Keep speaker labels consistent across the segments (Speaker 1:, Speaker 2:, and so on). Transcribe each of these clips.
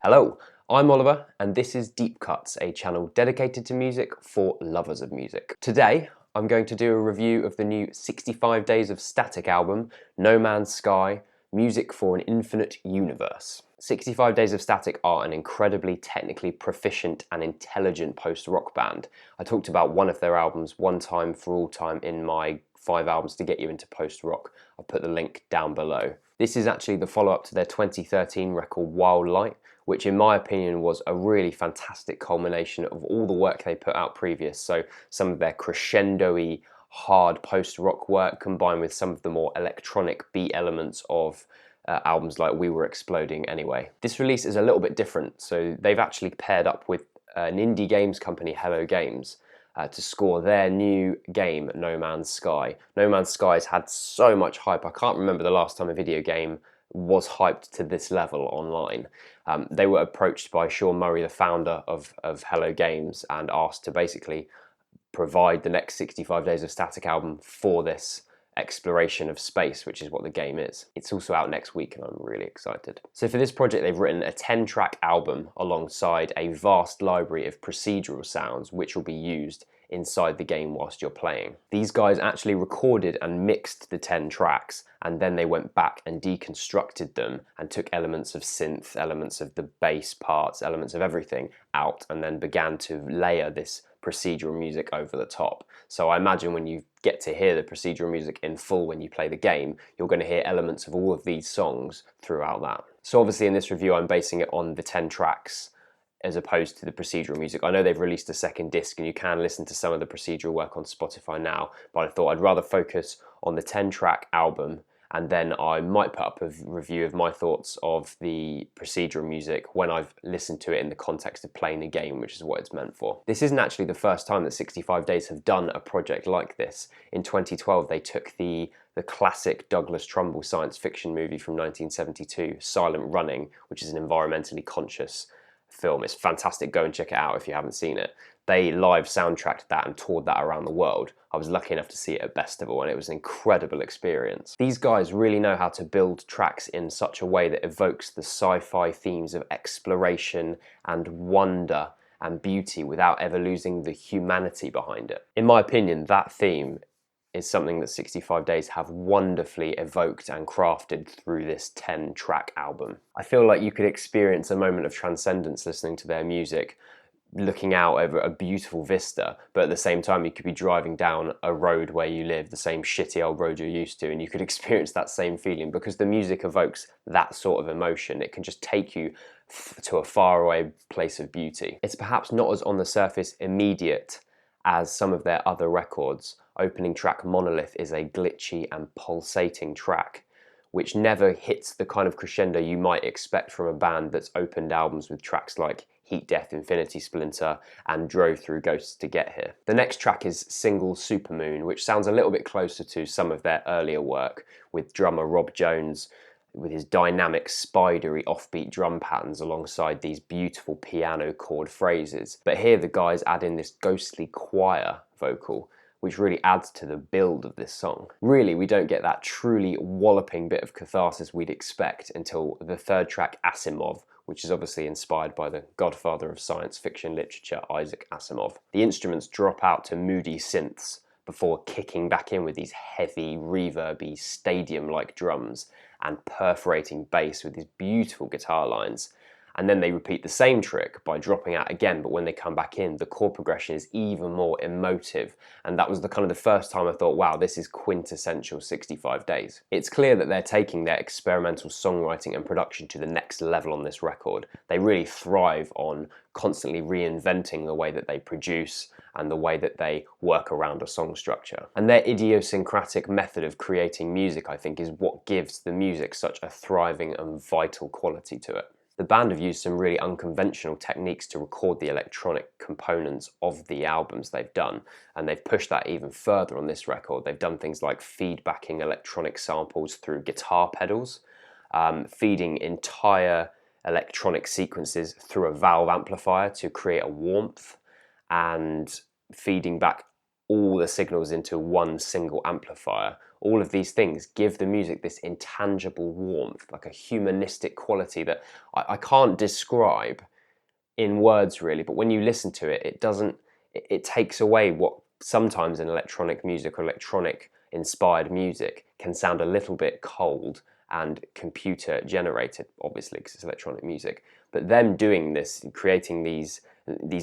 Speaker 1: Hello, I'm Oliver and this is Deep Cuts, a channel dedicated to music for lovers of music. Today I'm going to do a review of the new 65 Days of Static album, No Man's Sky, Music for an Infinite Universe. 65 Days of Static are an incredibly technically proficient and intelligent post-rock band. I talked about one of their albums, One Time for All Time, in my 5 albums to get you into post-rock. I'll put the link down below. This is actually the follow-up to their 2013 record Wild Light, which in my opinion was a really fantastic culmination of all the work they put out previous. So some of their crescendo-y, hard post-rock work combined with some of the more electronic beat elements of albums like We Were Exploding Anyway. This release is a little bit different, so they've actually paired up with an indie games company, Hello Games, to score their new game, No Man's Sky. No Man's Sky has had so much hype. I can't remember the last time a video game was hyped to this level online. They were approached by Sean Murray, the founder of Hello Games, and asked to basically provide the next 65 Days of Static album for this exploration of space, which is what the game is. It's also out next week and I'm really excited. So for this project they've written a 10-track album alongside a vast library of procedural sounds which will be used inside the game whilst you're playing. These guys actually recorded and mixed the 10 tracks and then they went back and deconstructed them and took elements of synth, elements of the bass parts, elements of everything out and then began to layer this procedural music over the top. So I imagine when you get to hear the procedural music in full when you play the game, you're going to hear elements of all of these songs throughout that. So obviously in this review I'm basing it on the 10 tracks as opposed to the procedural music. I know they've released a second disc and you can listen to some of the procedural work on Spotify now, but I thought I'd rather focus on the 10-track album and then I might put up a review of my thoughts of the procedural music when I've listened to it in the context of playing the game, which is what it's meant for. This isn't actually the first time that 65 Days have done a project like this. In 2012 they took the classic Douglas Trumbull science fiction movie from 1972, Silent Running, which is an environmentally conscious film. It's fantastic, go and check it out if you haven't seen it. They live soundtracked that and toured that around the world. I was lucky enough to see it at Festival and it was an incredible experience. These guys really know how to build tracks in such a way that evokes the sci-fi themes of exploration and wonder and beauty without ever losing the humanity behind it. In my opinion, that theme is something that 65 Days have wonderfully evoked and crafted through this 10-track album. I feel like you could experience a moment of transcendence listening to their music, looking out over a beautiful vista, but at the same time you could be driving down a road where you live, the same shitty old road you're used to, and you could experience that same feeling because the music evokes that sort of emotion. It can just take you to a faraway place of beauty. It's perhaps not as on the surface immediate as some of their other records. Opening track Monolith is a glitchy and pulsating track which never hits the kind of crescendo you might expect from a band that's opened albums with tracks like Heat Death, Infinity Splinter and Drove Through Ghosts to Get Here. The next track is Single Supermoon, which sounds a little bit closer to some of their earlier work with drummer Rob Jones with his dynamic, spidery, offbeat drum patterns alongside these beautiful piano chord phrases. But here the guys add in this ghostly choir vocal, which really adds to the build of this song. Really, we don't get that truly walloping bit of catharsis we'd expect until the third track, Asimov, which is obviously inspired by the godfather of science fiction literature, Isaac Asimov. The instruments drop out to moody synths before kicking back in with these heavy, reverby, stadium-like drums and perforating bass with these beautiful guitar lines. And then they repeat the same trick by dropping out again, but when they come back in, the chord progression is even more emotive. And that was the kind of the first time I thought, wow, this is quintessential 65 Days. It's clear that they're taking their experimental songwriting and production to the next level on this record. They really thrive on constantly reinventing the way that they produce and the way that they work around a song structure. And their idiosyncratic method of creating music, I think, is what gives the music such a thriving and vital quality to it. The band have used some really unconventional techniques to record the electronic components of the albums they've done, and they've pushed that even further on this record. They've done things like feedbacking electronic samples through guitar pedals, feeding entire electronic sequences through a valve amplifier to create a warmth, and feeding back all the signals into one single amplifier. All of these things give the music this intangible warmth, like a humanistic quality that I can't describe in words really, but when you listen to it, it takes away what sometimes in electronic music or electronic inspired music can sound a little bit cold and computer generated, obviously, because it's electronic music. But them doing this, creating these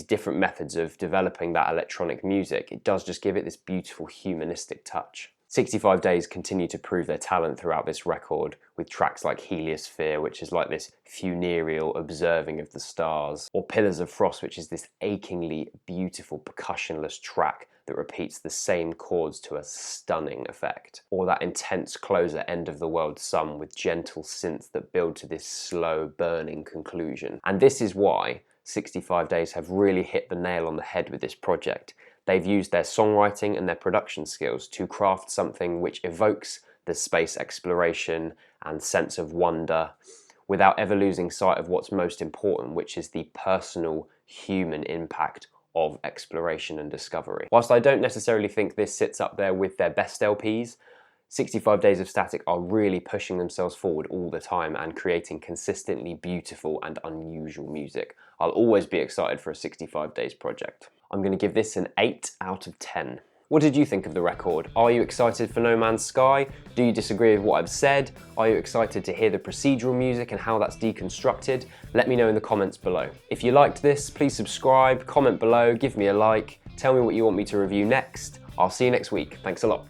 Speaker 1: different methods of developing that electronic music, it does just give it this beautiful humanistic touch. 65 Days continue to prove their talent throughout this record with tracks like Heliosphere, which is like this funereal observing of the stars, or Pillars of Frost, which is this achingly beautiful percussionless track that repeats the same chords to a stunning effect, or that intense closer End of the World Sun with gentle synths that build to this slow burning conclusion. And this is why 65 Days have really hit the nail on the head with this project. They've used their songwriting and their production skills to craft something which evokes the space exploration and sense of wonder without ever losing sight of what's most important, which is the personal human impact of exploration and discovery. Whilst I don't necessarily think this sits up there with their best LPs, 65 Days of Static are really pushing themselves forward all the time and creating consistently beautiful and unusual music. I'll always be excited for a 65 Days project. I'm going to give this an 8 out of 10. What did you think of the record? Are you excited for No Man's Sky? Do you disagree with what I've said? Are you excited to hear the procedural music and how that's deconstructed? Let me know in the comments below. If you liked this, please subscribe, comment below, give me a like, tell me what you want me to review next. I'll see you next week. Thanks a lot.